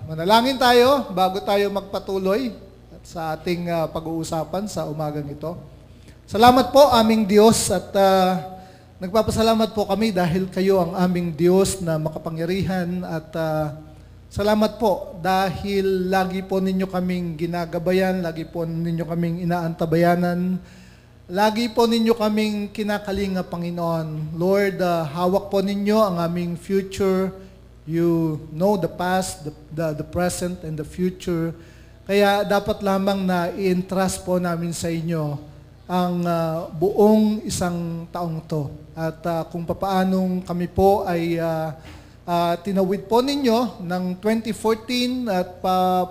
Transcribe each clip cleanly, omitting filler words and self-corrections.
Manalangin tayo bago tayo magpatuloy sa ating pag-uusapan sa umagang ito. Salamat po aming Diyos at nagpapasalamat po kami dahil kayo ang aming Diyos na makapangyarihan at salamat po dahil lagi po ninyo kaming ginagabayan, lagi po ninyo kaming inaantabayanan, lagi po ninyo kaming kinakalinga, Panginoon. Lord, hawak po ninyo ang aming future. You know the past, the present, and the future. Kaya dapat lamang na i-entrust po namin sa inyo ang buong isang taong to. At kung papaanong kami po ay tinawid po ninyo ng 2014 at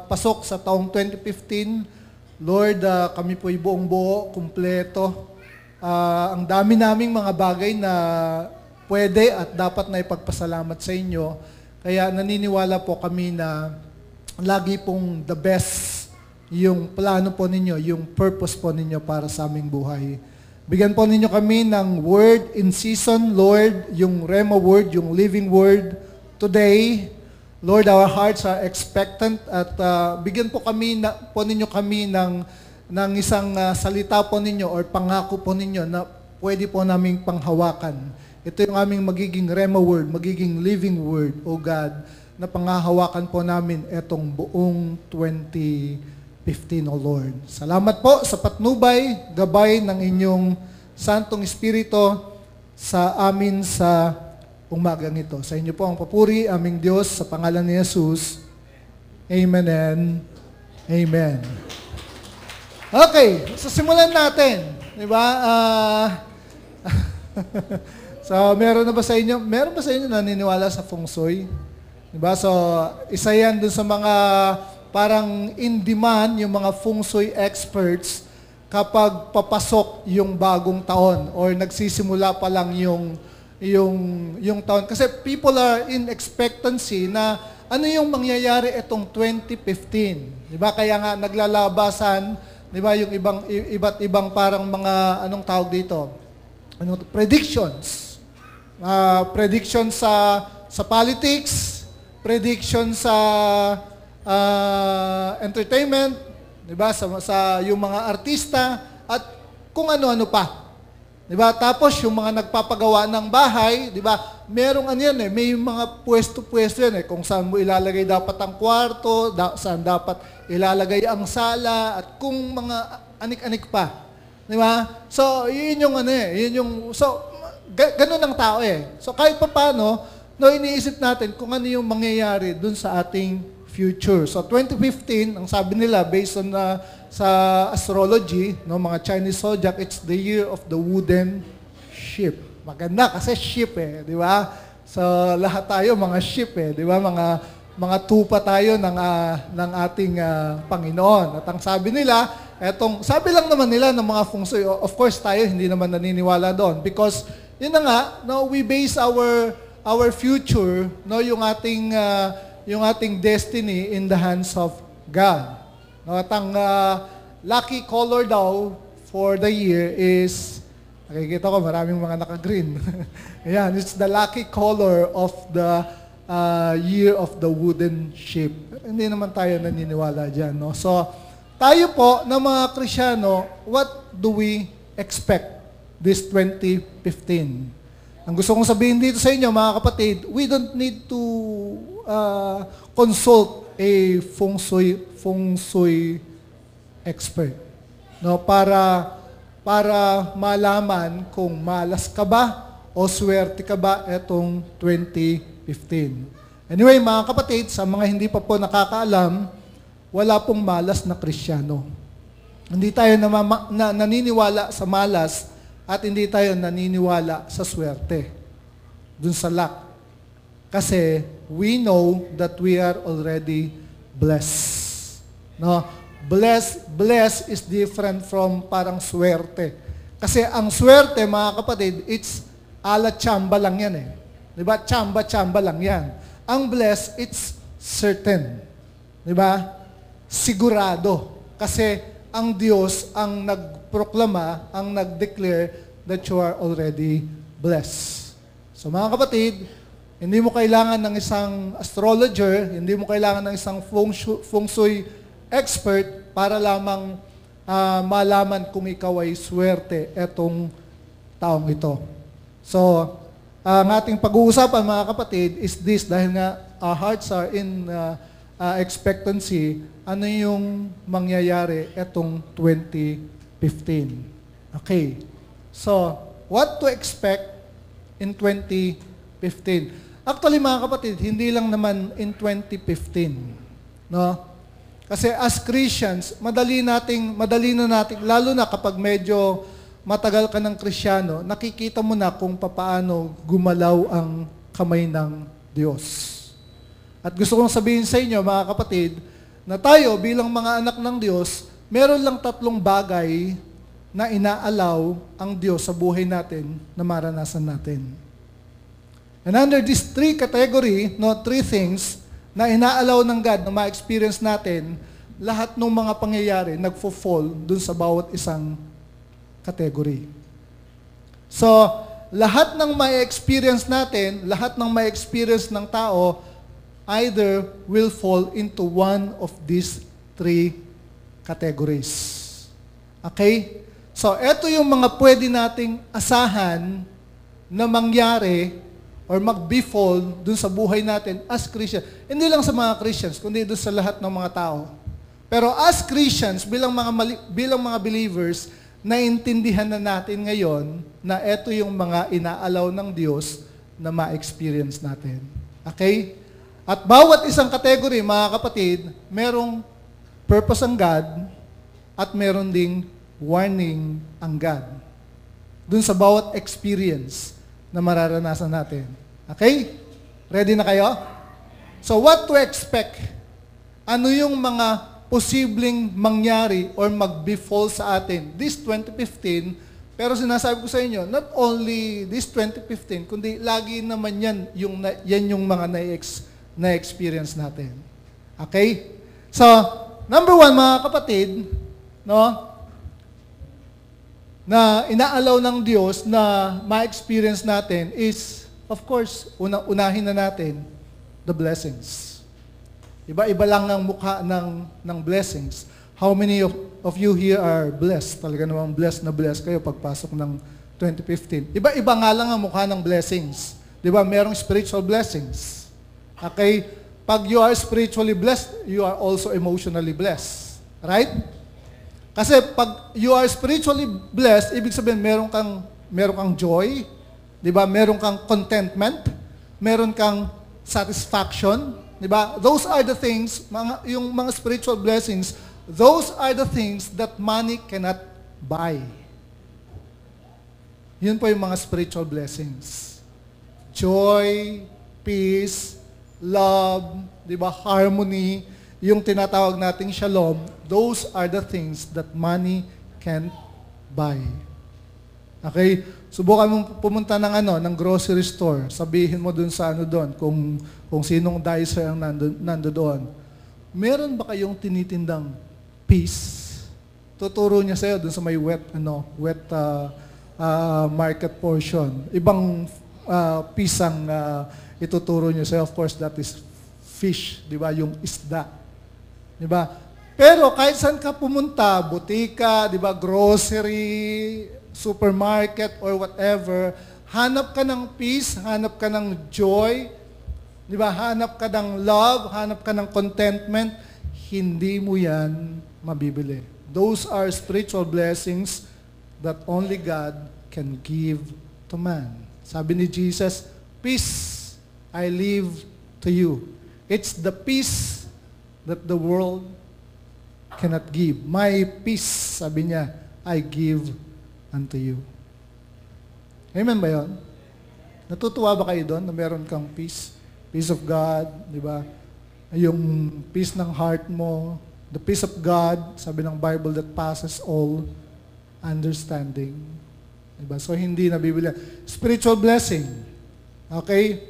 pasok sa taong 2015, Lord, kami po ay buong buo, kumpleto. Ang dami naming mga bagay na pwede at dapat na ipagpasalamat sa inyo. Kaya naniniwala po kami na lagi pong the best yung plano po ninyo, yung purpose po ninyo para sa aming buhay. Bigyan po ninyo kami ng word in season, Lord, yung Rema word, yung living word today. Lord, our hearts are expectant at bigyan po ninyo kami ng isang salita po ninyo or pangako po ninyo na pwede po naming panghawakan. Ito yung aming magiging Rema word, magiging living word, O God, na panghahawakan po namin etong buong 2015, O Lord. Salamat po sa patnubay, gabay ng inyong Santong Espiritu sa amin sa umagang ito. Sa inyo po ang papuri, aming Diyos, sa pangalan ni Jesus. Amen and Amen. Okay, so simulan natin. Diba? So, meron ba sa inyo naniniwala sa feng shui? Diba? So, isa yan dun sa mga parang in demand, yung mga feng shui experts kapag papasok yung bagong taon or nagsisimula pa lang yung taon. Kasi people are in expectancy na ano yung mangyayari itong 2015. Diba? Kaya nga naglalabasan, diba, yung iba't ibang parang mga, anong tawag dito? Predictions. Prediction sa politics, prediction sa entertainment, 'di ba? Sa yung mga artista at kung ano-ano pa. 'Di ba? Tapos yung mga nagpapagawa ng bahay, 'di ba? Merong may mga pwesto-pwesto yan kung saan mo ilalagay dapat ang kwarto, saan dapat ilalagay ang sala at kung mga anik-anik pa. 'Di ba? So, yun yung ganun ang tao So, kahit pa paano, iniisip natin kung ano yung mangyayari dun sa ating future. So, 2015, ang sabi nila, based on sa astrology, mga Chinese zodiac, it's the year of the wooden ship. Maganda kasi ship di ba? So, lahat tayo mga ship di ba? Mga tupa tayo ng ating Panginoon. At ang sabi nila, sabi lang naman nila ng mga feng shui, of course tayo hindi naman naniniwala doon because yun na nga, we base our future, yung ating destiny in the hands of God. At ang lucky color daw for the year is, nakikita ko maraming mga naka-green. Ayan, it's the lucky color of the year of the wooden ship. Hindi naman tayo naniniwala dyan. So, tayo po na mga Krisyano, what do we expect this 2015? Ang gusto kong sabihin dito sa inyo, mga kapatid, we don't need to consult a feng shui expert para malaman kung malas ka ba o swerte ka ba etong 2015. Anyway, mga kapatid, sa mga hindi pa po nakakaalam, wala pong malas na Kristiyano. Hindi tayo naniniwala sa malas at hindi tayo naniniwala sa swerte. Dun sa luck. Kasi we know that we are already blessed. Blessed is different from parang swerte. Kasi ang swerte, mga kapatid, it's ala chamba lang yan Diba? Chamba lang yan. Ang blessed, it's certain. Diba? Sigurado. Kasi ang Diyos ang nagproklama, ang nag-declare that you are already blessed. So mga kapatid, Hindi mo kailangan ng isang astrologer, hindi mo kailangan ng isang feng shui expert para lamang malaman kung ikaw ay swerte etong taong ito. So, ang ating pag-uusapan mga kapatid is this, dahil nga our hearts are in expectancy, ano yung mangyayari etong 2015. Okay. So, what to expect in 2015? Actually mga kapatid, hindi lang naman in 2015. No? Kasi as Christians, madali na nating, lalo na kapag medyo matagal ka ng Kristiyano, nakikita mo na kung papaano gumalaw ang kamay ng Diyos. At gusto kong sabihin sa inyo, mga kapatid, na tayo bilang mga anak ng Diyos, meron lang 3 bagay na inaalaw ang Diyos sa buhay natin na maranasan natin. And under these 3 category, 3 things na inaalaw ng God na ma-experience natin, lahat ng mga pangyayari nagfo-fall dun sa bawat isang category. So, lahat ng ma-experience natin, lahat ng ma-experience ng tao, either will fall into one of these 3 categories. Okay? So, eto yung mga pwede nating asahan na mangyari or mag-befall dun sa buhay natin as Christian. Hindi lang sa mga Christians, kundi dun sa lahat ng mga tao. Pero as Christians, bilang mga believers, naintindihan na natin ngayon na ito yung mga inaalaw ng Diyos na ma-experience natin. Okay? At bawat isang category, mga kapatid, merong purpose ang God at meron ding warning ang God. Dun sa bawat experience na mararanasan natin. Okay? Ready na kayo? So what to expect? Ano yung mga posibleng mangyari or mag-befall sa atin this 2015? Pero sinasabi ko sa inyo, not only this 2015, kundi lagi naman yan yung mga na-experience natin. Okay? So, number 1, mga kapatid, na inaalaw ng Diyos na ma-experience natin is, of course, unahin na natin the blessings. Iba-iba lang ang mukha ng blessings. How many of you here are blessed? Talaga namang blessed kayo pagpasok ng 2015. Iba-iba nga lang ang mukha ng blessings. Di ba? Merong spiritual blessings. Okay? Pag you are spiritually blessed, you are also emotionally blessed. Right? Kasi pag you are spiritually blessed, ibig sabihin meron kang joy, 'di ba? Meron kang contentment, meron kang satisfaction, 'di ba? Those are the things, yung mga spiritual blessings, those are the things that money cannot buy. Yun po yung mga spiritual blessings. Joy, peace, love, 'di ba? Harmony, yung tinatawag nating shalom, those are the things that money can't buy. Okay? Subukan mong pumunta ng grocery store. Sabihin mo dun sa doon, kung sinong dicer ang nando doon. Meron ba kayong tinitindang peace? Tuturo niya sa'yo dun sa may wet market portion. Ibang peace ang ituturo niya sa'yo. Of course, that is fish, di ba? Yung isda. Di ba? Pero kahit saan ka pumunta, butika, di ba, grocery, supermarket, or whatever, hanap ka ng peace, hanap ka ng joy, di ba? Hanap ka ng love, hanap ka ng contentment, hindi mo yan mabibili. Those are spiritual blessings that only God can give to man. Sabi ni Jesus, peace I leave to you. It's the peace that the world cannot give. My peace, sabi niya, I give unto you. Amen ba yun? Natutuwa ba kayo doon na meron kang peace? Peace of God, di ba? Yung peace ng heart mo, the peace of God, sabi ng Bible, that passes all understanding. Di ba? So, hindi nabibili. Spiritual blessing. Okay?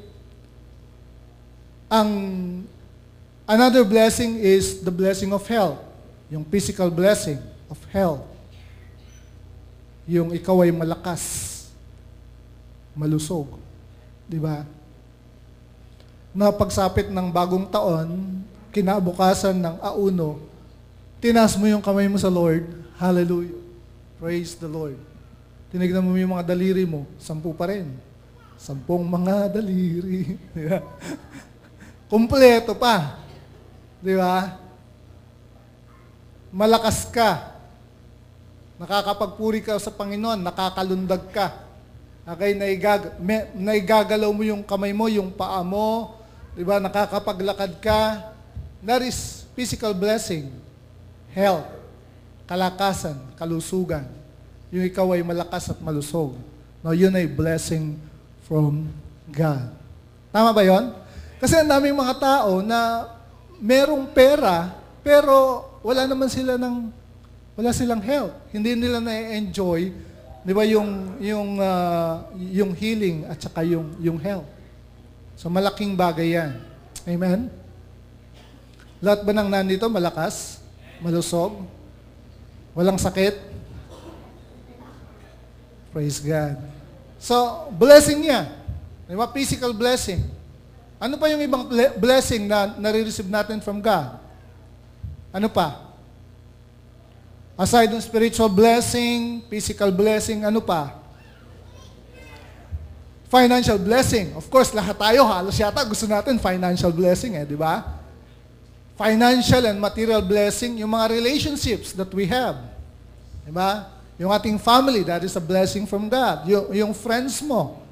Another blessing is the blessing of health. Yung physical blessing of health. Yung ikaw ay malakas, malusog. Di ba? na pagsapit ng bagong taon, kinabukasan ng auno, tinas mo yung kamay mo sa Lord, hallelujah, praise the Lord. Tinignan mo yung mga daliri mo, 10 pa rin. 10 mga daliri. Kumpleto pa. Di ba? Malakas ka. Nakakapagpuri ka sa Panginoon, nakakalundag ka. Okay, naigagalaw mo yung kamay mo, yung paa mo, di ba? Nakakapaglakad ka. That is physical blessing. Health, kalakasan, kalusugan. Yung ikaw ay malakas at malusog. No, yun ay blessing from God. Tama ba yon? Kasi ang daming mga tao na merong pera, pero wala silang health. Hindi nila na-enjoy, di ba, yung healing at saka yung health. So malaking bagay yan. Amen? Lahat ba ng nandito malakas, malusog, walang sakit? Praise God. So, blessing niya. Di ba? Physical blessing. Ano pa yung ibang blessing na nare-receive natin from God? Ano pa? Aside ng spiritual blessing, physical blessing, ano pa? Financial blessing. Of course, lahat tayo, halos yata gusto natin financial blessing, di ba? Financial and material blessing, yung mga relationships that we have. Di ba? Yung ating family, that is a blessing from God. Yung friends mo,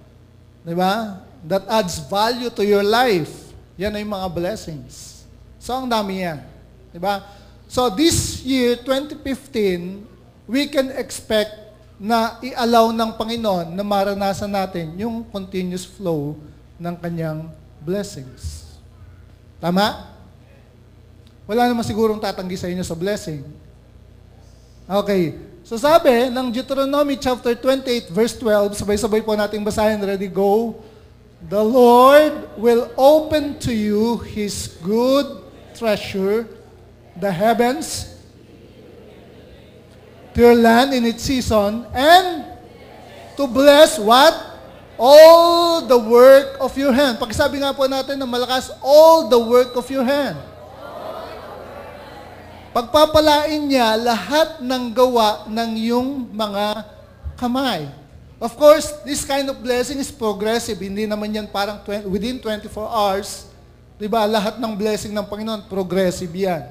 di ba? That adds value to your life. Yan ay mga blessings. So, ang dami yan. Di ba? So, this year, 2015, we can expect na i-allow ng Panginoon na maranasan natin yung continuous flow ng kanyang blessings. Tama? Wala naman sigurong tatanggi sa inyo sa blessing. Okay. So sabi ng Deuteronomy chapter 28 verse 12, sabay-sabay po nating basahin. Ready, go. The Lord will open to you His good treasure, the heavens, to your land in its season, and to bless what? All the work of your hand. Pagsabi nga po natin ng malakas, all the work of your hand. Pagpapalain niya lahat ng gawa ng iyong mga kamay. Of course, this kind of blessing is progressive. Hindi naman yan parang within 24 hours. Diba? Lahat ng blessing ng Panginoon, progressive yan.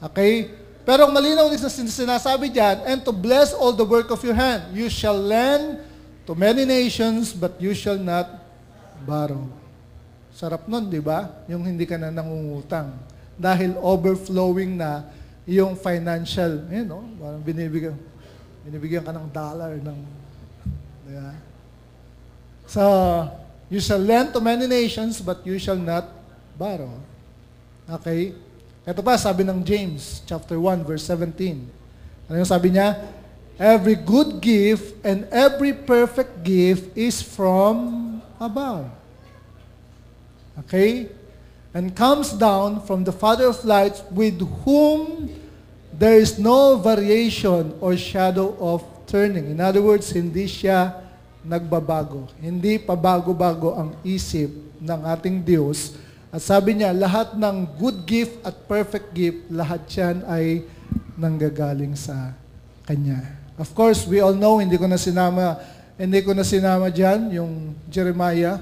Okay? Pero ang malinaw na sinasabi dyan, and to bless all the work of your hand. You shall lend to many nations, but you shall not borrow. Sarap nun, di ba? Yung hindi ka na nangungutang. Dahil overflowing na yung financial, parang binibigyan ka ng dollar, diba? So, you shall lend to many nations, but you shall not borrow. Okay? Ito pa, sabi ng James, chapter 1, verse 17. Ano yung sabi niya? Every good gift and every perfect gift is from above. Okay? And comes down from the Father of lights, with whom there is no variation or shadow of turning. In other words, hindi siya nagbabago. Hindi pabago-bago ang isip ng ating Diyos. At sabi niya, lahat ng good gift at perfect gift, lahat yan ay nanggagaling sa Kanya. Of course, we all know, hindi ko na sinama dyan yung Jeremiah.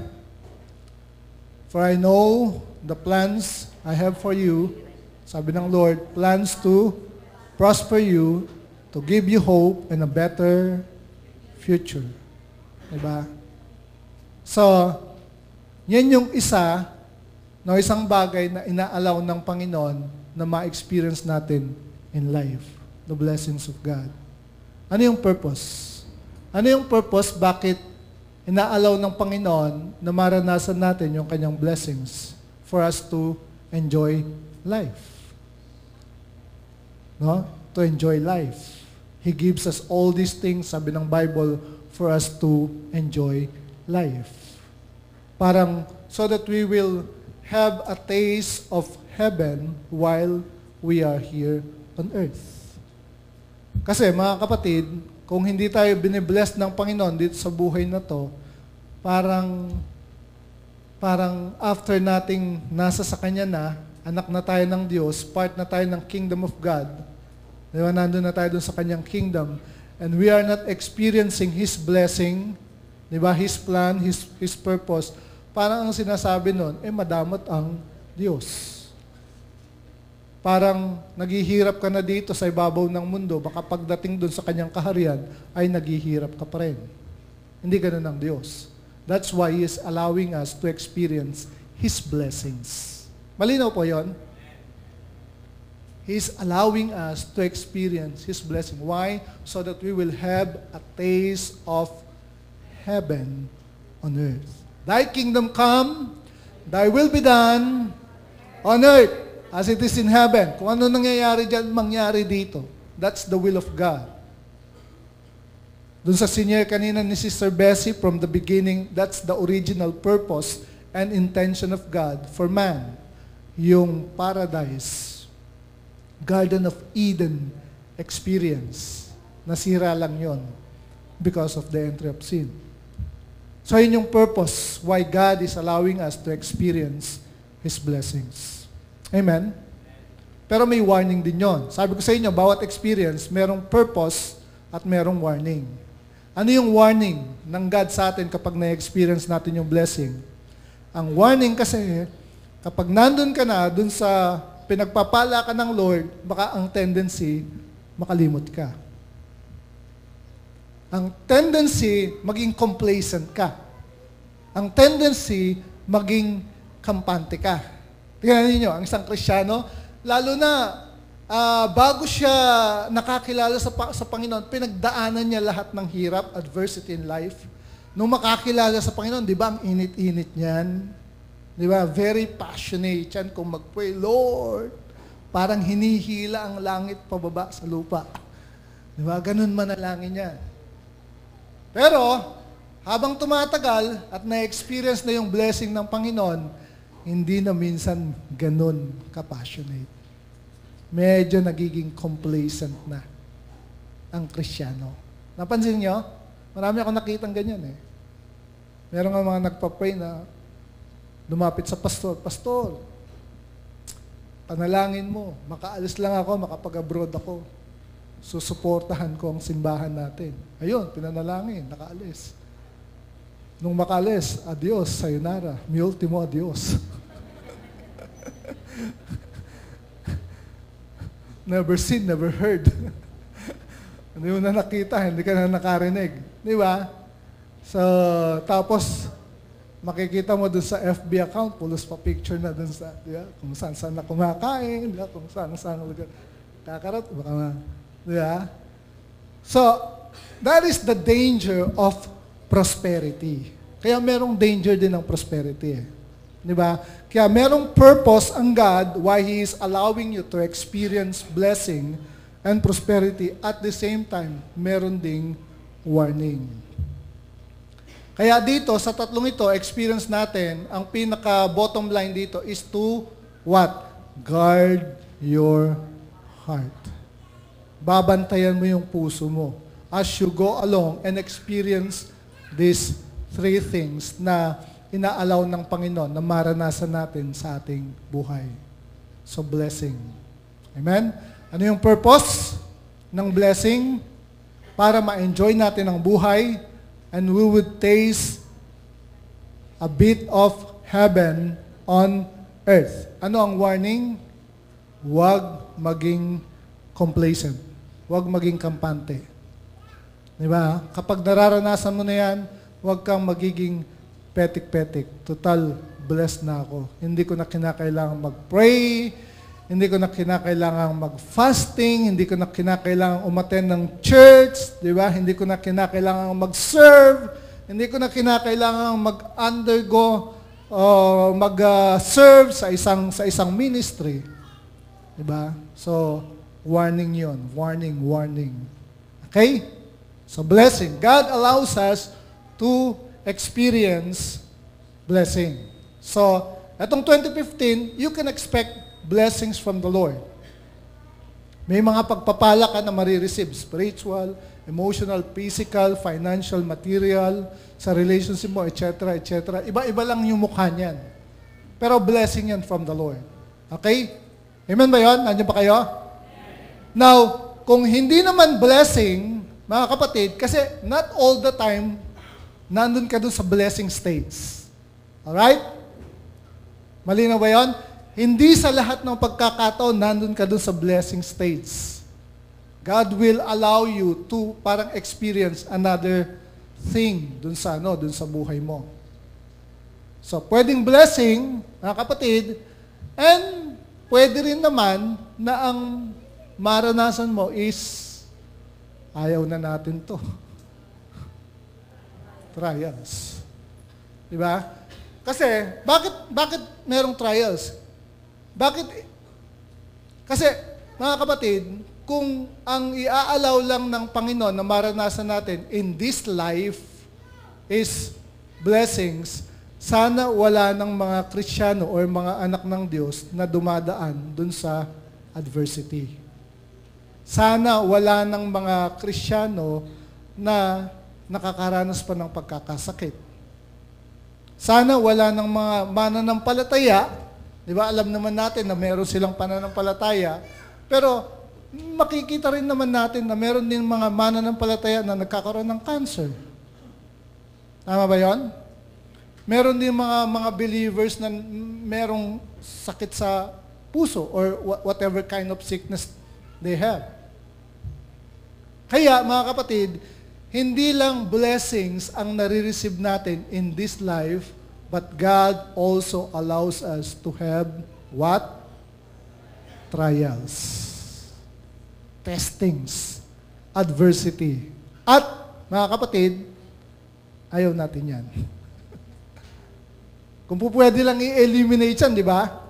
For I know the plans I have for you, sabi ng Lord, plans to prosper you, to give you hope and a better future. Diba? So, yan yung isang bagay na inaalaw ng Panginoon na ma-experience natin in life, the blessings of God. Ano yung purpose? Ano yung purpose bakit inaalaw ng Panginoon na maranasan natin yung kanyang blessings for us to enjoy life? No? To enjoy life. He gives us all these things, sabi ng Bible, for us to enjoy life. Parang so that we will have a taste of heaven while we are here on earth. Kasi mga kapatid, kung hindi tayo binibless ng Panginoon dito sa buhay na to, parang parang after nating nasa sa Kanya na, anak na tayo ng Diyos, part na tayo ng kingdom of God, di ba, nandun na tayo dun sa Kanyang kingdom, and we are not experiencing His blessing, di ba, His plan, His purpose, parang ang sinasabi nun, madamot ang Diyos. Parang naghihirap ka na dito sa ibabaw ng mundo, baka pagdating dun sa Kanyang kaharian, ay naghihirap ka pa rin. Hindi ganun ang Diyos. That's why He is allowing us to experience His blessings. Malinaw po yon? He is allowing us to experience His blessing. Why? So that we will have a taste of heaven on earth. Thy kingdom come, Thy will be done on earth as it is in heaven. Kung ano nangyayari dyan, mangyari dito. That's the will of God. Doon sa senior kanina ni Sister Bessie, from the beginning, that's the original purpose and intention of God for man. Yung paradise, Garden of Eden experience. Nasira lang yon because of the entry of sin. So yun yung purpose why God is allowing us to experience His blessings. Amen? Pero may warning din yon. Sabi ko sa inyo, bawat experience, merong purpose at merong warning. Ano yung warning ng God sa atin kapag na-experience natin yung blessing? Ang warning kasi, kapag nandun ka na, dun sa pinagpapala ka ng Lord, baka ang tendency, makalimot ka. Ang tendency, maging complacent ka. Ang tendency, maging kampante ka. Tingnan niyo, ang isang Kristiyano, lalo na bago siya nakakilala sa Panginoon, pinagdaanan niya lahat ng hirap, adversity in life. Nung makakilala sa Panginoon, di ba, ang init-init niyan? Di ba, very passionate yan kung mag-pray, Lord, parang hinihila ang langit pababa sa lupa. Di ba, ganun manalangin niya. Pero, habang tumatagal at na-experience na yung blessing ng Panginoon, hindi na minsan ganun ka-passionate. Medyo nagiging complacent na ang Kristiyano. Napansin nyo? Marami akong nakitang ganyan eh. Meron nga mga nagpa-pray na lumapit sa pastor, Pastor, panalangin mo, makaalis lang ako, makapag-abroad ako. Susuportahan ko ang simbahan natin. Ayun, pinanalangin, nakaalis. Nung makaalis, adios, sayonara, mi ultimo adios. Never seen, never heard. Hindi mo na nakita, hindi ka na nakarinig. Di ba? So, tapos, makikita mo dun sa FB account, pulos pa picture na dun sa, di ba? Kung saan na kumakain, di ba? Kung saan lugar. Kakarat, baka na, di ba? So, that is the danger of prosperity. Kaya merong danger din ng prosperity eh. Di ba? Kaya merong purpose ang God why He is allowing you to experience blessing and prosperity. At the same time, meron ding warning. Kaya dito, sa tatlong ito, experience natin, ang pinaka-bottom line dito is to what? Guard your heart. Babantayan mo yung puso mo as you go along and experience these three things na inaalaw ng Panginoon na maranasan natin sa ating buhay. So, blessing. Amen? Ano yung purpose ng blessing? Para ma-enjoy natin ang buhay and we would taste a bit of heaven on earth. Ano ang warning? Huwag maging complacent. Huwag maging kampante. Diba? Kapag nararanasan mo na yan, huwag kang magiging petik-petik. Total, blessed na ako. Hindi ko na kinakailangan mag-pray, hindi ko na kinakailangan mag-fasting, hindi ko na kinakailangan umattend ng church, di ba? Hindi ko na kinakailangan mag-serve, hindi ko na kinakailangan mag-undergo o mag-serve sa isang ministry. Di ba? So, warning yon, warning. Okay? So, blessing. God allows us to experience blessing. So, etong 2015, you can expect blessings from the Lord. May mga pagpapala ka na marireceive, spiritual, emotional, physical, financial, material, sa relationship mo, etc., etc. Iba-iba lang yung mukha niyan. Pero blessing yan from the Lord. Okay? Amen ba yun? Nandiyan pa kayo? Now, kung hindi naman blessing, mga kapatid, kasi not all the time, nandun ka dun sa blessing states. Alright? Malinaw ba yun? Hindi sa lahat ng pagkakataon, nandun ka dun sa blessing states. God will allow you to parang experience another thing dun sa buhay mo. So, pwedeng blessing, mga kapatid, and pwede rin naman na ang maranasan mo is ayaw na natin to. Trials. Diba? Kasi, bakit merong trials? Bakit? Kasi, mga kapatid, kung ang iaalaw lang ng Panginoon na maranasan natin in this life is blessings, sana wala ng mga Kristiyano or mga anak ng Diyos na dumadaan dun sa adversity. Sana wala ng mga Kristiyano na nakakaranas pa ng pagkakasakit. Sana wala ng mga mananampalataya, di ba, alam naman natin na meron silang pananampalataya, pero makikita rin naman natin na meron din mga mananampalataya na nagkakaroon ng cancer. Tama ba yon? Meron din mga believers na merong sakit sa puso or whatever kind of sickness they have. Kaya, mga kapatid, hindi lang blessings ang nare-receive natin in this life, but God also allows us to have what? Trials. Testings. Adversity. At, mga kapatid, ayaw natin yan. Kung po pwede lang i-eliminate yan, di ba?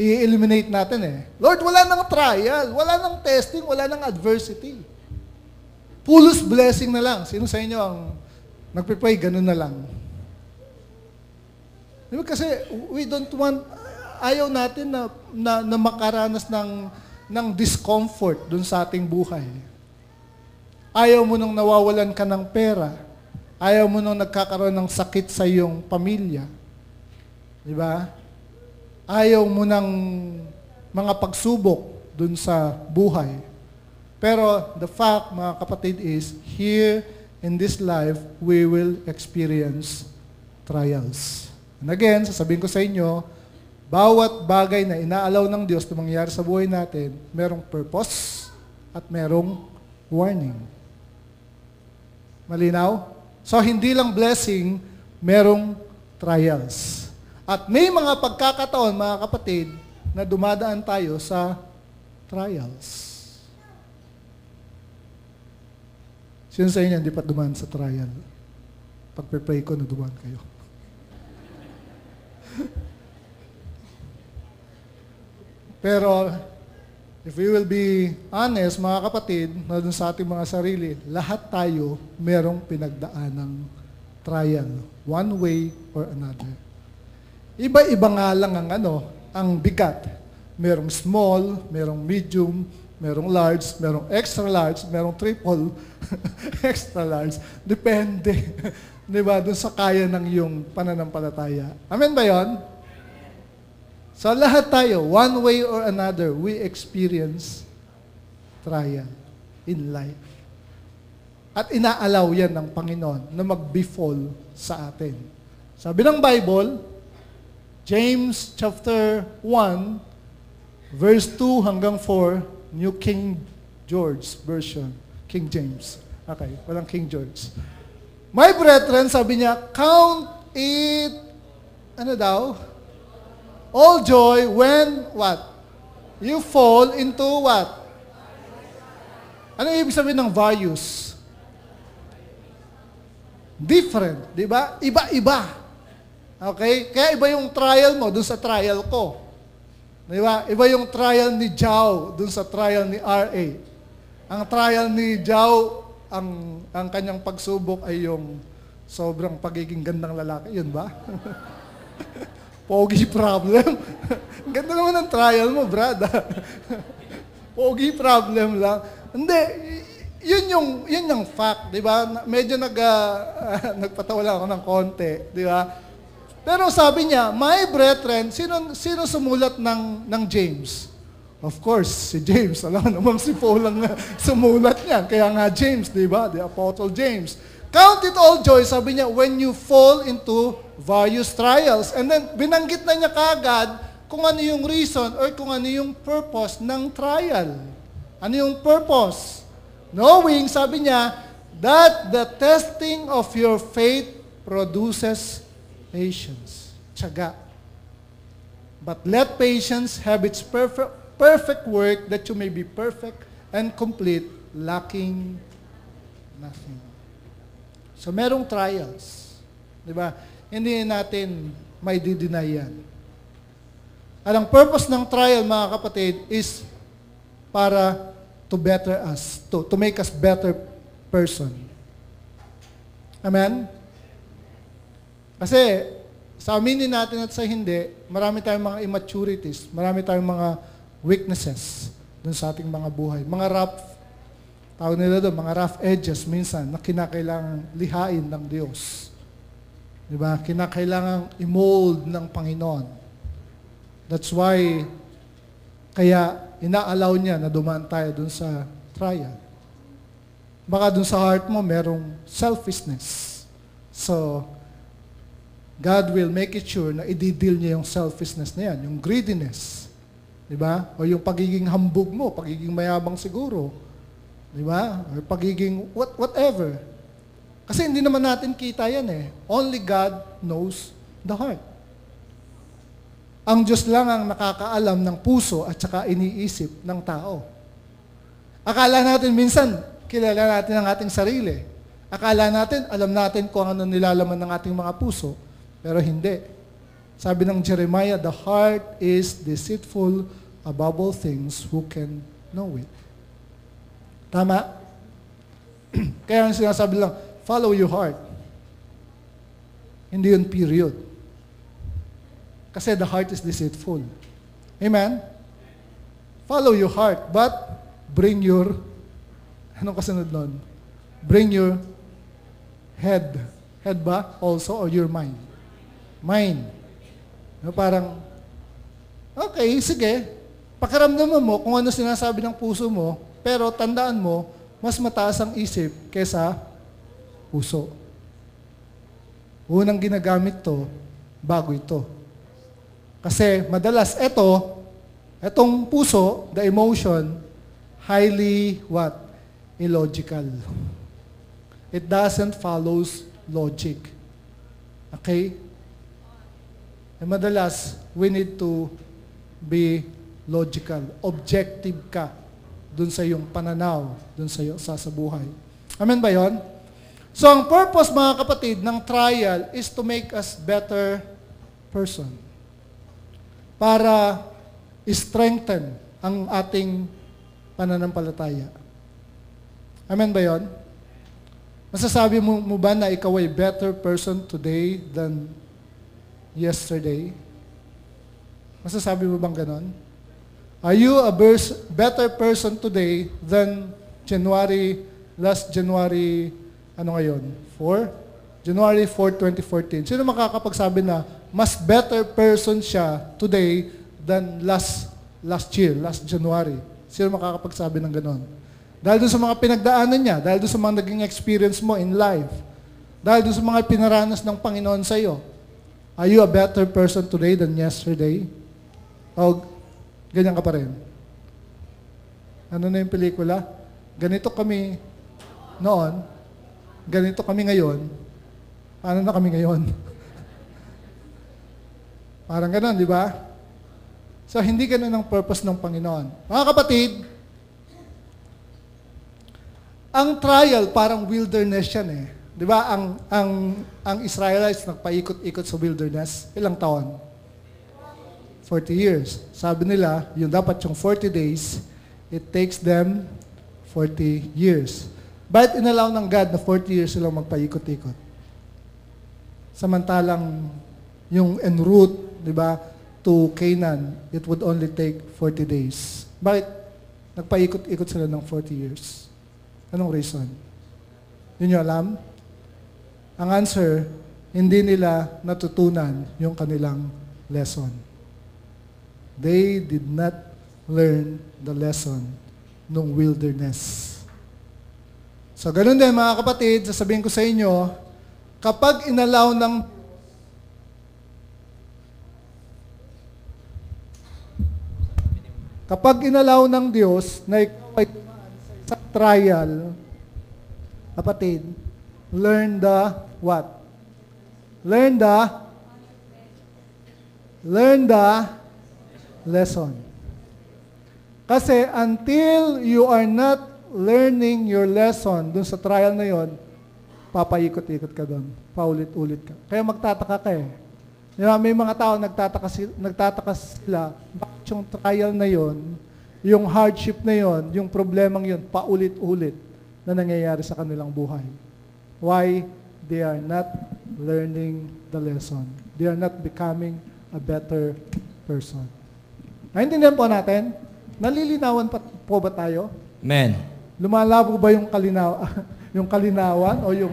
I-eliminate natin eh. Lord, wala nang trial, wala nang testing, wala nang adversity. Fullest blessing na lang. Sino sa inyo ang nagpipray, ganun na lang? Di ba? Kasi we don't want, ayaw natin na makaranas ng discomfort dun sa ating buhay. Ayaw mo nung nawawalan ka ng pera. Ayaw mo nung nagkakaroon ng sakit sa iyong pamilya. Di ba? Ayaw mo ng mga pagsubok dun sa buhay. Pero the fact, mga kapatid, is here in this life, we will experience trials. And again, sasabihin ko sa inyo, bawat bagay na inaalaw ng Diyos na mangyayari sa buhay natin, merong purpose at merong warning. Malinaw? So, hindi lang blessing, merong trials. At may mga pagkakataon, mga kapatid, na dumadaan tayo sa trials. Sino sa inyo hindi pa dumaan sa trial? Pag-pray ko na dumaan kayo. Pero, if we will be honest, mga kapatid, na dun sa ating mga sarili, lahat tayo merong pinagdaanang trial, one way or another. Iba-iba nga lang ang bigat. Merong small, merong medium, merong large, merong extra large, merong triple, extra large. Depende. Di ba? Doon sa kaya ng iyong pananampalataya. Amen ba yon? So lahat tayo, one way or another, we experience trial in life. At inaalaw yan ng Panginoon na mag-befall sa atin. Sabi ng Bible, James chapter 1, verse 2 hanggang 4, New King George Version. King James. Okay, walang King George. My brethren, sabi niya, count it, all joy when, what? You fall into what? Ano ibig sabihin ng values? Different, di ba? Iba-iba. Okay? Kaya iba yung trial mo dun sa trial ko. Di ba? Iba yung trial ni Jao dun sa trial ni R.A. Ang trial ni Jao, ang kanyang pagsubok ay yung sobrang pagiging gandang lalaki. Yun ba? Pogi problem. Ganda naman ang trial mo, brad. Pogi problem lang. Hindi, yun yung fact, di ba? Medyo nagpatawa lang ako ng konti, di ba? Pero sabi niya, my brethren, sino sumulat ng James? Of course, si James. Alam namang si Paul ang sumulat niyan. Kaya nga James, di ba? The Apostle James. Count it all joy, sabi niya, when you fall into various trials. And then, binanggit na niya kaagad kung ano yung reason or kung ano yung purpose ng trial. Ano yung purpose? Knowing, sabi niya, that the testing of your faith produces patience. Tiyaga. But let patience have its perfect work, that you may be perfect and complete, lacking nothing. So, merong trials. Di ba? Hindi natin may dideny yan. At ang purpose ng trial, mga kapatid, is para to better us, to make us better person. Amen? Kasi, sa aminin natin at sa hindi, marami tayong mga immaturities, marami tayong mga weaknesses dun sa ating mga buhay. Mga tawag nila doon, mga rough edges minsan na kinakailangang lihain ng Diyos. Diba? Kinakailangang i-mold ng Panginoon. That's why, kaya ina-allow niya na dumaan tayo dun sa trial. Baka dun sa heart mo, merong selfishness. So, God will make it sure na i-deal niya yung selfishness na yan, yung greediness. Diba? O yung pagiging hambog mo, pagiging mayabang siguro. Diba? Or pagiging whatever. Kasi hindi naman natin kita yan eh. Only God knows the heart. Ang Diyos lang ang nakakaalam ng puso at saka iniisip ng tao. Akala natin minsan, kilala natin ang ating sarili. Akala natin, alam natin kung ano nilalaman ng ating mga puso. Pero hindi. Sabi ng Jeremiah, the heart is deceitful above all things, who can know it? Tama? Kaya ang sinasabi lang, follow your heart. Hindi yun period. Kasi the heart is deceitful. Amen? Follow your heart, but bring your, anong kasunod nun? Bring your head. Head ba? Also, or your mind? Mind. Parang, okay, sige. Pakiramdaman mo kung ano sinasabi ng puso mo, pero tandaan mo, mas mataas ang isip kesa puso. Unang ginagamit to, bago ito. Kasi madalas etong puso, the emotion, highly what? Illogical. It doesn't follows logic. Okay? E madalas, we need to be logical. Objective ka dun sa iyong pananaw, dun sa buhay. Amen ba yon? So, ang purpose, mga kapatid, ng trial is to make us better person. Para strengthen ang ating pananampalataya. Amen ba yon? Masasabi mo ba na ikaw ay better person today than yesterday? Masasabi mo bang ganon? Are you a better person today than last January, ano ngayon? 4? January 4, 2014. Sino makakapagsabi na mas better person siya today than last year, last January? Sino makakapagsabi ng ganon? Dahil doon sa mga pinagdaanan niya, dahil doon sa mga naging experience mo in life, dahil doon sa mga pinaranas ng Panginoon sa iyo, are you a better person today than yesterday? O ganyan ka pa rin? Ano na yung pelikula? Ganito kami noon, ganito kami ngayon, paano na kami ngayon? Parang ganon, di ba? So, hindi ganon ang purpose ng Panginoon. Mga kapatid, ang trial parang wilderness yan eh. Di ba? Ang Israelites nagpaikot-ikot sa wilderness. Ilang taon? 40 years. Sabi nila, yung dapat yung 40 days, it takes them 40 years. But inalaw ng God na 40 years silang magpaikot-ikot. Samantalang yung en route, di ba, to Canaan, it would only take 40 days. Bakit nagpaikot-ikot sila ng 40 years? Anong reason? Yun nyo alam? Ang answer, hindi nila natutunan yung kanilang lesson. They did not learn the lesson nung wilderness. So, ganun din mga kapatid, sasabihin ko sa inyo, kapag inalaw ng Diyos na ikaw ay dumaan sa isang trial, kapatid, learn the what? Learn the lesson. Kasi until you are not learning your lesson dun sa trial na yon, papaikot-ikot ka dun. Paulit-ulit ka. Kaya magtataka ka eh. May mga tao nagtataka sila, bakit yung trial na yon, yung hardship na yon, yung problemang yon, paulit-ulit na nangyayari sa kanilang buhay. Why? They are not learning the lesson. They are not becoming a better person. Naintindihan po natin? Nalilinawan po ba tayo? Amen. Lumalabo ba yung kalinawan o yung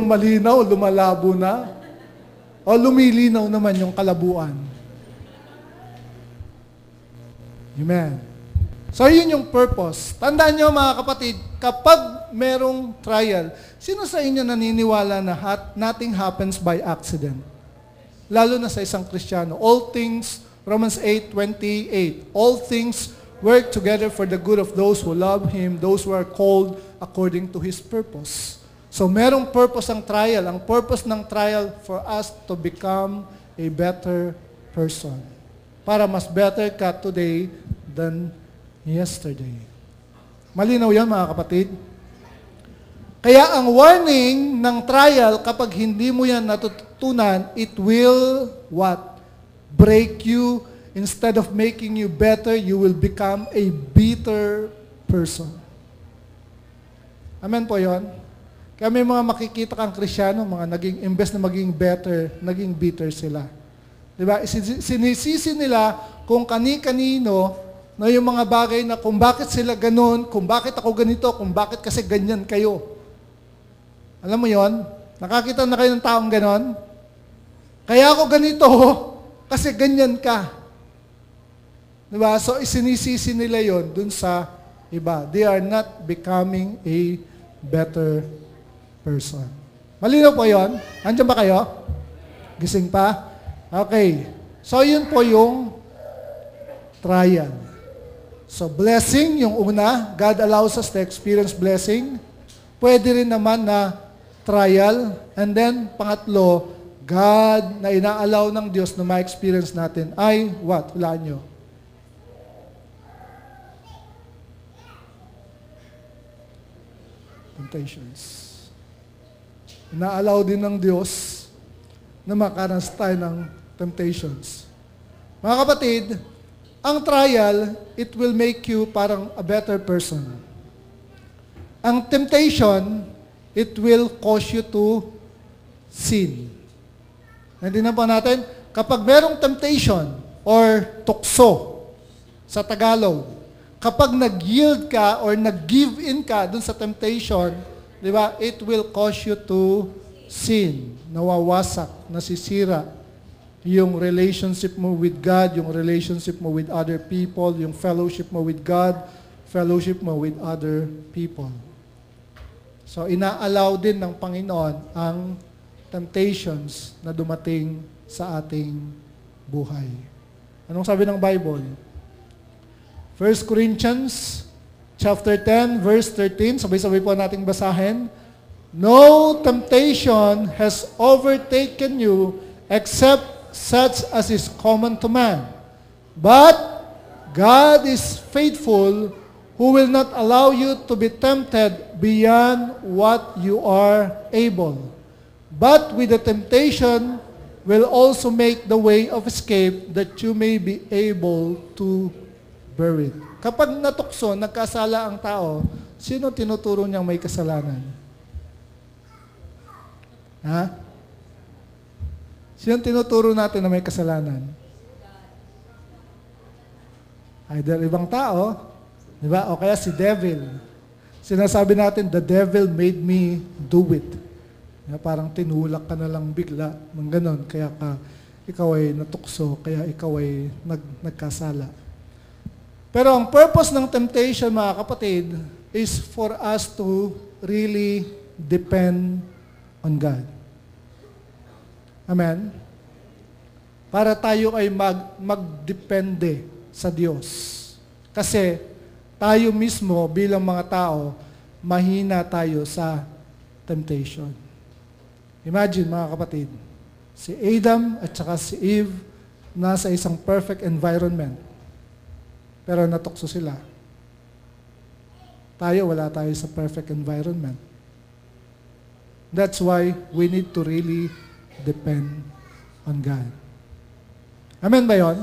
malinaw, lumalabo na? O lumilinaw naman yung kalabuan? Amen. So, yun yung purpose. Tandaan nyo mga kapatid, kapag merong trial, sino sa inyo naniniwala na nothing happens by accident? Lalo na sa isang Kristiyano. All things, Romans 8:28, all things work together for the good of those who love Him, those who are called according to His purpose. So, merong purpose ang trial. Ang purpose ng trial for us to become a better person. Para mas better ka today than yesterday. Malinaw yan mga kapatid. Kaya ang warning ng trial, kapag hindi mo yan natutunan, it will what? Break you. Instead of making you better, you will become a bitter person. Amen po yon. Kaya may mga makikita kang Kristiyano, mga imbes na maging better, naging bitter sila. Diba? Sinisisi nila kung kani-kanino na yung mga bagay na kung bakit sila ganun, kung bakit ako ganito, kung bakit kasi ganyan kayo. Alam mo yon? Nakakita na kayo ng taong ganon? Kaya ako ganito, kasi ganyan ka. Diba? So, isinisisi nila yon dun sa iba. They are not becoming a better person. Malinaw po yon? Andiyan ba kayo? Gising pa? Okay. So, yun po yung trial. So, blessing, yung una, God allows us to experience blessing. Pwede rin naman na trial. And then, pangatlo, God na ina-allow ng Diyos na ma-experience natin ay what? Hulaan nyo. Temptations. Ina-allow din ng Diyos na makaranas tayo ng temptations. Mga kapatid, ang trial, it will make you parang a better person. Ang temptation, it will cause you to sin. Naintindihan po natin? Kapag merong temptation or tukso sa Tagalog, kapag nag-yield ka or nag-give in ka dun sa temptation, di ba, it will cause you to sin. Nawawasak, nasisira yung relationship mo with God, yung relationship mo with other people, yung fellowship mo with God, fellowship mo with other people. So, ina-allow din ng Panginoon ang temptations na dumating sa ating buhay. Anong sabi ng Bible? 1 Corinthians chapter 10, verse 13. Sabay-sabay po nating basahin. No temptation has overtaken you except such as is common to man. But God is faithful, who will not allow you to be tempted beyond what you are able. But with the temptation will also make the way of escape that you may be able to bear it. Kapag natukso, nagkasala ang tao, sino tinuturo niyang may kasalanan? Ha? Sino tinuturo natin na may kasalanan? Either ibang tao, di ba? O kaya si devil. Sinasabi natin, the devil made me do it. Parang tinulak ka na lang bigla, ng ganon. Kaya ikaw ay natukso, kaya ikaw ay nagkasala. Pero ang purpose ng temptation, mga kapatid, is for us to really depend on God. Amen? Para tayo ay magdepende sa Diyos. Kasi tayo mismo bilang mga tao, mahina tayo sa temptation. Imagine mga kapatid, si Adam at saka si Eve nasa isang perfect environment. Pero natukso sila. Tayo, wala tayo sa perfect environment. That's why we need to really depend on God. Amen ba yun?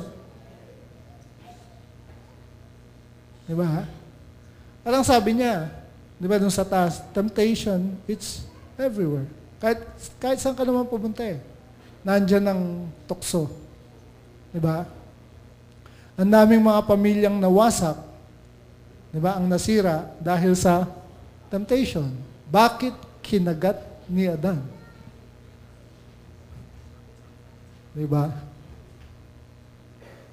Di ba? Parang sabi niya, di ba dun sa taas, temptation, it's everywhere. Kahit saan ka naman pumunta eh. Nandyan ang tukso. Di ba? Ang daming mga pamilyang nawasak, di ba, ang nasira dahil sa temptation. Bakit kinagat ni Adan? Di ba?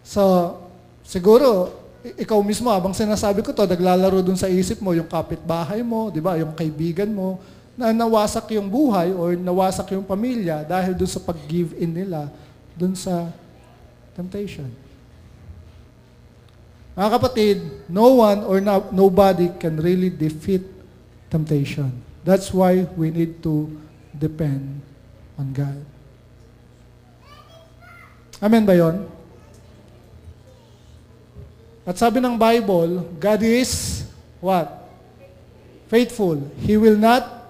So, siguro, ikaw mismo, habang sinasabi ko to, naglalaro dun sa isip mo, yung kapitbahay mo, di ba, yung kaibigan mo, na nawasak yung buhay or nawasak yung pamilya dahil dun sa pag-give in nila dun sa temptation. Mga kapatid, no one or nobody can really defeat temptation. That's why we need to depend on God. Amen ba yun? At sabi ng Bible, God is what? Faithful. He will not,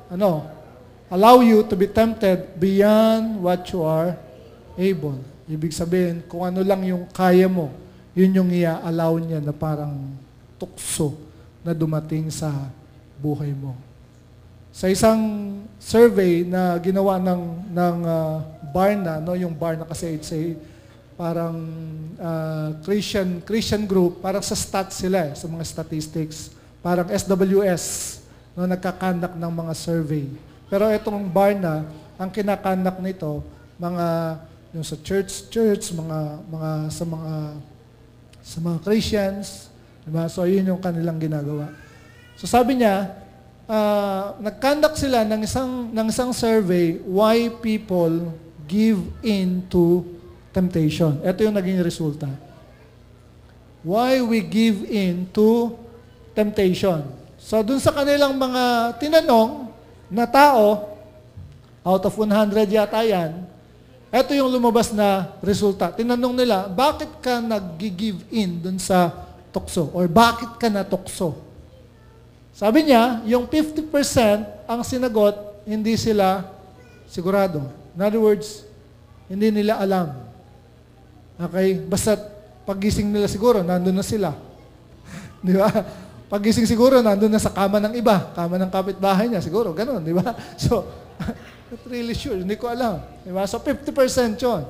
allow you to be tempted beyond what you are able. Ibig sabihin, kung ano lang yung kaya mo, yun yung i-allow niya na parang tukso na dumating sa buhay mo. Sa isang survey na ginawa ng Barna, yung Barna kasi it's a parang Christian group, parang sa stats sila sa mga statistics. Parang SWS, nagkakandak ng mga survey. Pero itong Barna, ang kinakandak nito, yung sa church, sa mga Christians, diba? So yun yung kanilang ginagawa. So sabi niya, nagkandak sila ng isang survey why people give in to temptation. Ito yung naging resulta. Why we give in to temptation. So, dun sa kanilang mga tinanong na tao, out of 100 yata yan, ito yung lumabas na resulta. Tinanong nila, bakit ka nag-give in dun sa tukso? Or bakit ka natukso? Sabi niya, yung 50% ang sinagot, hindi sila sigurado. In other words, hindi nila alam. Okay? Basta pagising nila siguro, nandun na sila. Di ba? Pagising siguro, nandun na sa kama ng iba. Kama ng kapitbahay niya, siguro. Ganun, di ba? So, not really sure. Hindi ko alam. Di ba? So, 50% yun.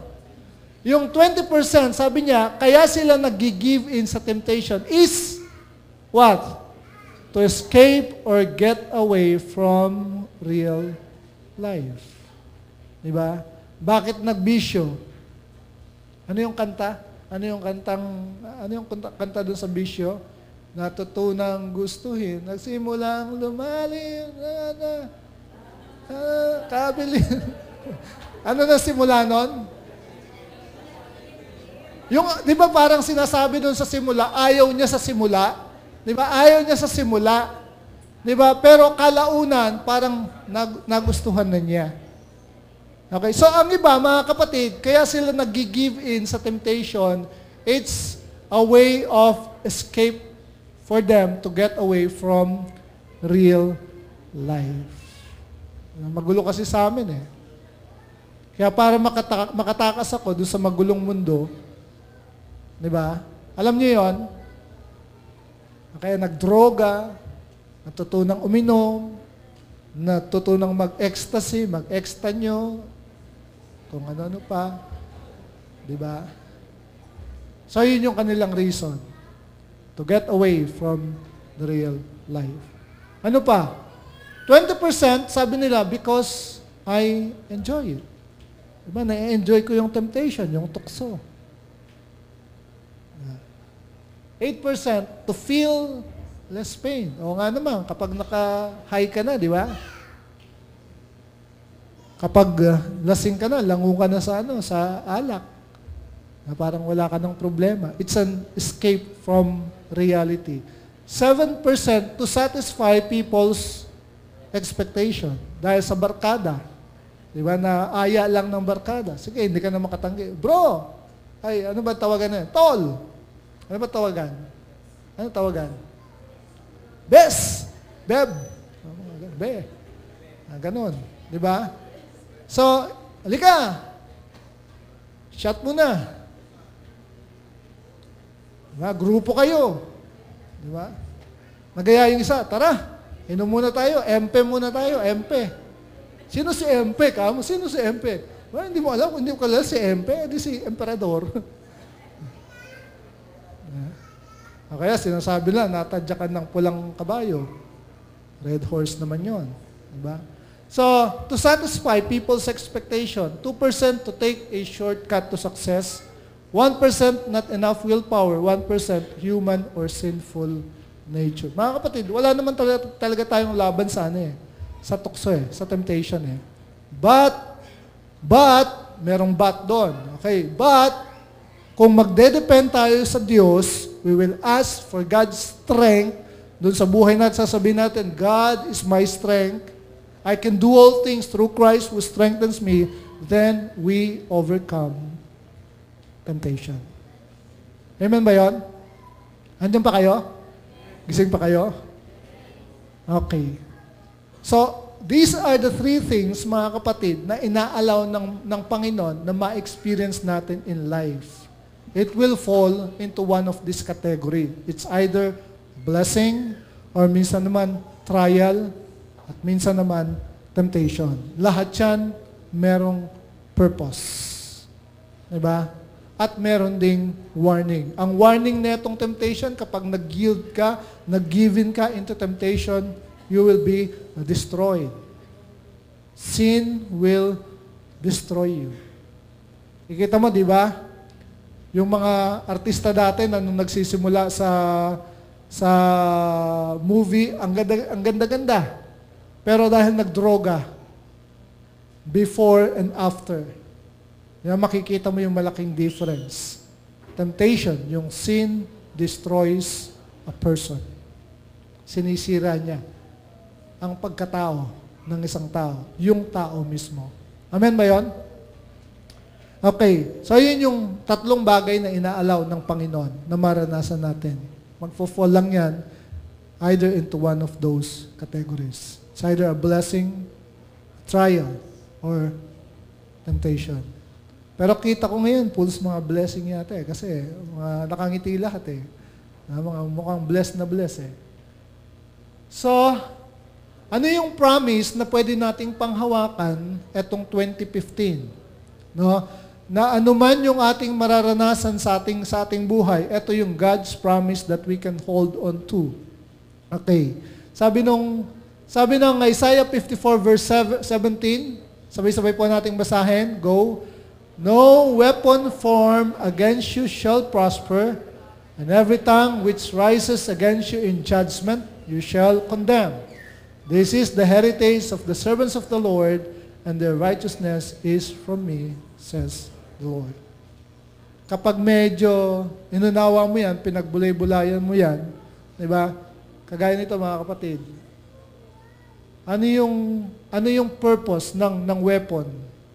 Yung 20%, sabi niya, kaya sila nag-give in sa temptation is what? To escape or get away from real life. Di ba? Bakit nagbisyo? Ano yung kanta? Ano yung kanta doon sa bisyo? Natutunang gustuhin, nagsimulang lumalim, kabilin. Ano na simula nun? Yung, di ba parang sinasabi doon sa simula, ayaw niya sa simula? Di ba? Ayaw niya sa simula. Di ba? Pero kalaunan, parang nagustuhan na niya. Okay, so ang iba, mga kapatid, kaya sila nag-give in sa temptation, it's a way of escape for them to get away from real life. Magulo kasi sa amin eh. Kaya para makatakas ako doon sa magulong mundo, di ba? Alam niyo yon? Kaya nagdroga, natutunang uminom, natutunang mag-ecstasy, mag-extanyo, kung ano-ano pa. Di ba? So, yun yung kanilang reason. to get away from the real life. Ano pa? 20% sabi nila because I enjoy it. Diba? Na-enjoy ko yung temptation, yung tukso. 8% to feel less pain. O nga naman, kapag naka-high ka na, di ba? Kapag lasing ka na, lango ka na sa alak. Na parang wala ka ng problema. It's an escape from reality. 7% to satisfy people's expectation. Dahil sa barkada. Di ba? Na aya lang ng barkada. Sige, hindi ka na makatanggi. Bro! Ay, ano ba tawagan na? Tol! Ano ba tawagan? Ano tawagan? Bes! Beb! Be. Ganon. Di ba? So, halika! Shot mo na. Diba? Grupo kayo. Diba? Nagaya yung isa, tara, inom muna tayo, MP muna tayo, MP. Sino si MP? Kamo? Sino si MP? Well, hindi mo alam, hindi mo kalala si MP, hindi si Emperador. Kaya sinasabi lang, natadyakan ng pulang kabayo. Red horse naman yon, diba? So, to satisfy people's expectation, 2% to take a shortcut to success, 1% not enough willpower, 1% human or sinful nature. Mga kapatid, wala naman talaga tayong laban sa sa tukso sa temptation But, merong but doon. Okay, but, kung magde-depend tayo sa Diyos, we will ask for God's strength. Doon sa buhay natin, sasabihin natin, God is my strength. I can do all things through Christ who strengthens me. Then we overcome temptation. Amen ba yun? Andiyan pa kayo? Gising pa kayo? Okay. So, these are the three things, mga kapatid, na inaalaw ng Panginoon na ma-experience natin in life. It will fall into one of this category. It's either blessing or minsan naman trial at minsan naman temptation. Lahat yan merong purpose. Diba? At meron ding warning. Ang warning na itong temptation, kapag nag-yield ka, nag-give-in ka into temptation, you will be destroyed. Sin will destroy you. Ikita mo, di ba? Yung mga artista dati na nung nagsisimula sa movie, ang ganda-ganda. Pero dahil nagdroga, before and after, yan makikita mo yung malaking difference. Temptation, yung sin destroys a person. Sinisira niya ang pagkatao ng isang tao, yung tao mismo. Amen ba yun? Okay, so yun yung tatlong bagay na inaalaw ng Panginoon na maranasan natin. Magfo-fall lang yan either into one of those categories. It's either a blessing, trial, or temptation. Pero kita ko ngayon, pulse mga blessing yata kasi mga nakangiti lahat Mga mukhang blessed na blessed So, ano yung promise na pwede nating panghawakan etong 2015? No? Na anuman yung ating mararanasan sa ating buhay, ito yung God's promise that we can hold on to. Okay. Sabi ng Isaiah 54 verse 17, sabay-sabay po nating basahin. Go. No weapon formed against you shall prosper, and every tongue which rises against you in judgment you shall condemn. This is the heritage of the servants of the Lord, and their righteousness is from me, says the Lord. Kapag medyo inunawa mo yan, pinagbulay-bulayan mo yan, di ba? Kagaya nito mga kapatid, ano yung purpose ng weapon?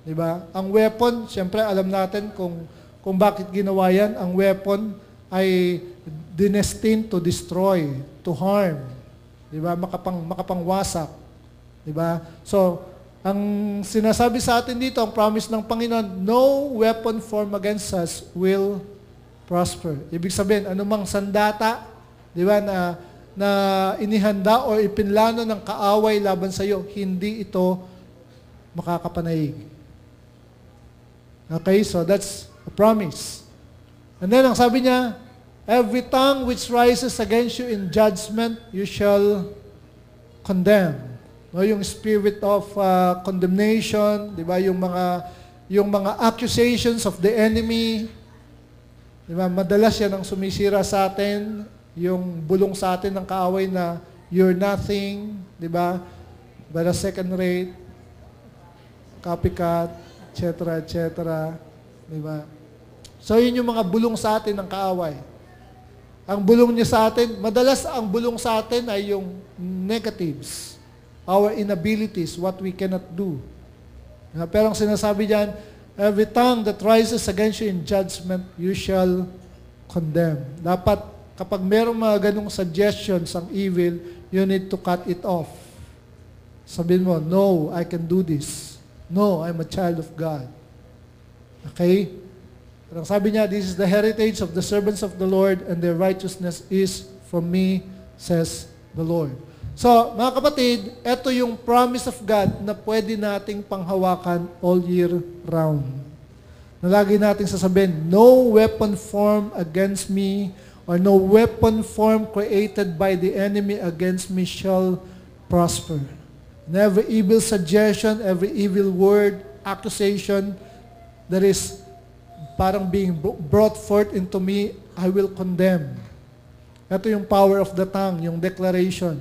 Di ba? Ang weapon, siyempre alam natin kung bakit ginawa yan. Ang weapon ay destined to destroy, to harm. Di ba? Makapangwasak. Di ba? So, ang sinasabi sa atin dito, ang promise ng Panginoon, no weapon formed against us will prosper. Ibig sabihin, anumang sandata, di ba, na inihanda o ipinlano ng kaaway laban sa iyo, hindi ito makakapanaig. Okay, so that's a promise. And then, ang sabi niya, Every tongue which rises against you in judgment, you shall condemn. No, yung spirit of condemnation, di ba? Yung mga accusations of the enemy, di ba? Madalas yan ang sumisira sa atin, yung bulong sa atin ng kaaway na you're nothing, di ba? But a second rate, copycat, etc. Di ba? So yun yung mga bulong sa atin ng kaaway. Ang bulong niya sa atin, madalas ang bulong sa atin ay yung negatives, our inabilities, what we cannot do. Pero ang sinasabi diyan, every tongue that rises against you in judgment, you shall condemn. Dapat kapag merong mga ganong suggestions ang evil, you need to cut it off. Sabihin mo, no, I can do this. No, I'm a child of God. Okay? Pero sabi niya, this is the heritage of the servants of the Lord, and their righteousness is from me, says the Lord. So, mga kapatid, ito yung promise of God na pwede nating panghawakan all year round. Na lagi nating sasabihin, no weapon formed against me, or no weapon formed created by the enemy against me shall prosper. And every evil suggestion, every evil word, accusation that is parang being brought forth into me, I will condemn. Ito yung power of the tongue, yung declaration.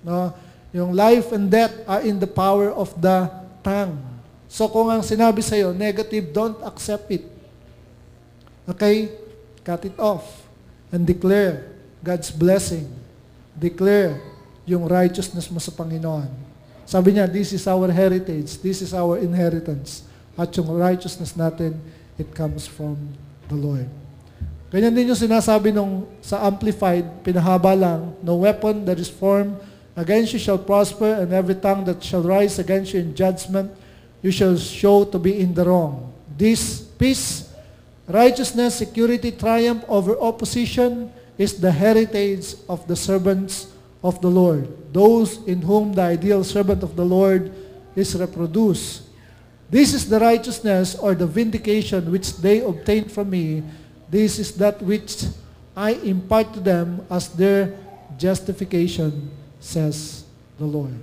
No? Yung life and death are in the power of the tongue. So kung ang sinabi sa'yo, negative, don't accept it. Okay? Cut it off. And declare God's blessing. Declare yung righteousness mo sa Panginoon. Sabi niya, this is our heritage. This is our inheritance. At yung righteousness natin, it comes from the Lord. Ganyan din yung sinasabi sa Amplified, pinahaba lang, no weapon that is formed against you shall prosper, and every tongue that shall rise against you in judgment, you shall show to be in the wrong. This peace, righteousness, security, triumph over opposition is the heritage of the servants of the Lord, those in whom the ideal servant of the Lord is reproduced. This is the righteousness or the vindication which they obtain from me. This is that which I impart to them as their justification, says the Lord.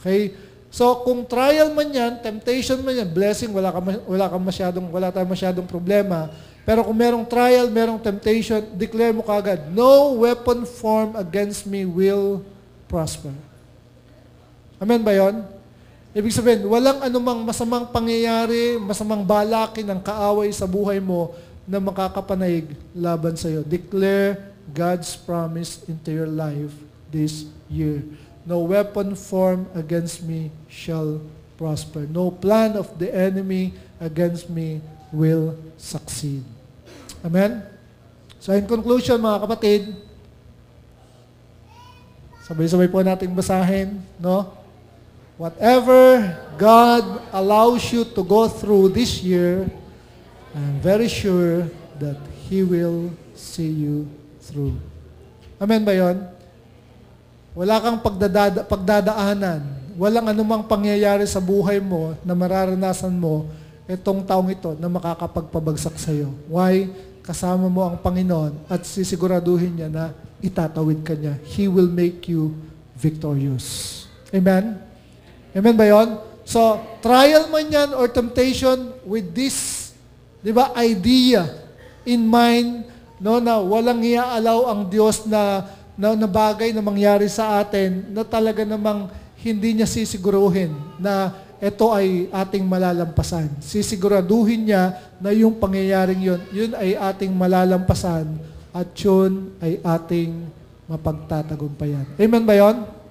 Okay? So, kung trial man yan, temptation man yan, blessing, wala tayong masyadong problema. Pero kung merong trial, merong temptation, declare mo kagad, no weapon formed against me will prosper. Amen ba yun? Ibig sabihin, walang anumang masamang pangyayari, masamang balakin ng kaaway sa buhay mo na makakapanayig laban sa iyo. Declare God's promise into your life this year. No weapon formed against me shall prosper. No plan of the enemy against me will succeed. Amen? So in conclusion, mga kapatid, sabay-sabay po nating basahin, no? Whatever God allows you to go through this year, I'm very sure that He will see you through. Amen ba yun? Wala kang pagdadaanan. Walang anumang pangyayari sa buhay mo na mararanasan mo itong taong ito na makakapagpabagsak sa iyo. Why? Kasama mo ang Panginoon at sisiguraduhin niya na itatawid ka niya. He will make you victorious. Amen? Amen ba yun? So, trial man yan or temptation with this, di ba, idea in mind, no, na walang iaalaw ang Diyos na bagay na mangyari sa atin na talaga namang hindi niya sisiguruhin na ito ay ating malalampasan. Sisiguraduhin niya na yung pangyayaring yun ay ating malalampasan at yun ay ating mapagtatagumpayan. Amen ba yun?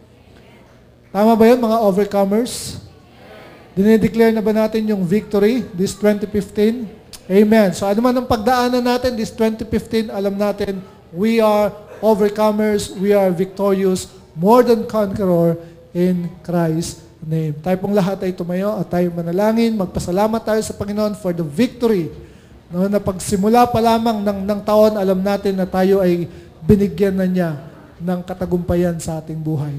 Tama ba yun, mga overcomers? Dinideclare na ba natin yung victory this 2015? Amen. So ano man ang pagdaanan natin this 2015, alam natin, we are overcomers, we are victorious, more than conqueror in Christ's name. Tayo pong lahat ay tumayo at tayo manalangin. Magpasalamat tayo sa Panginoon for the victory. No, na pagsimula pa lamang ng taon, alam natin na tayo ay binigyan na niya ng katagumpayan sa ating buhay.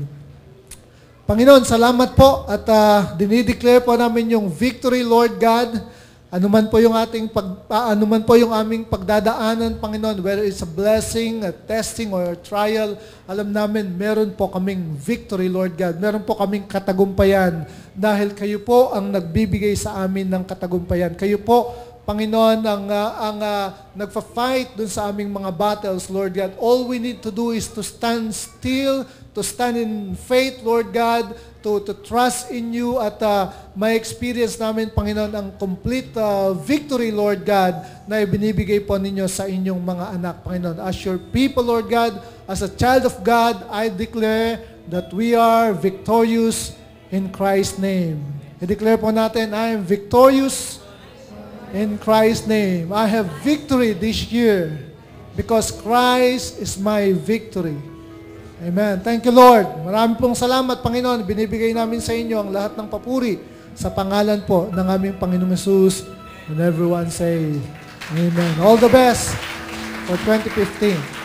Panginoon, salamat po at dinideclare po namin yung victory, Lord God, Anuman po yung anuman po yung aming pagdadaanan, Panginoon, whether it's a blessing, a testing, or a trial, alam namin, meron po kaming victory, Lord God. Meron po kaming katagumpayan dahil kayo po ang nagbibigay sa amin ng katagumpayan. Kayo po, Panginoon, ang nagfa-fight dun sa aming mga battles, Lord God. All we need to do is to stand still, to stand in faith, Lord God, to trust in you at may experience namin, Panginoon, ang complete victory, Lord God, na ibinibigay po ninyo sa inyong mga anak, Panginoon. As your people, Lord God, as a child of God, I declare that we are victorious in Christ's name. I-declare po natin, I am victorious in Christ's name. I have victory this year because Christ is my victory. Amen. Thank you, Lord. Marami pong salamat, Panginoon. Binibigay namin sa inyo ang lahat ng papuri sa pangalan po ng aming Panginoong Hesus. And everyone say, Amen. All the best for 2015.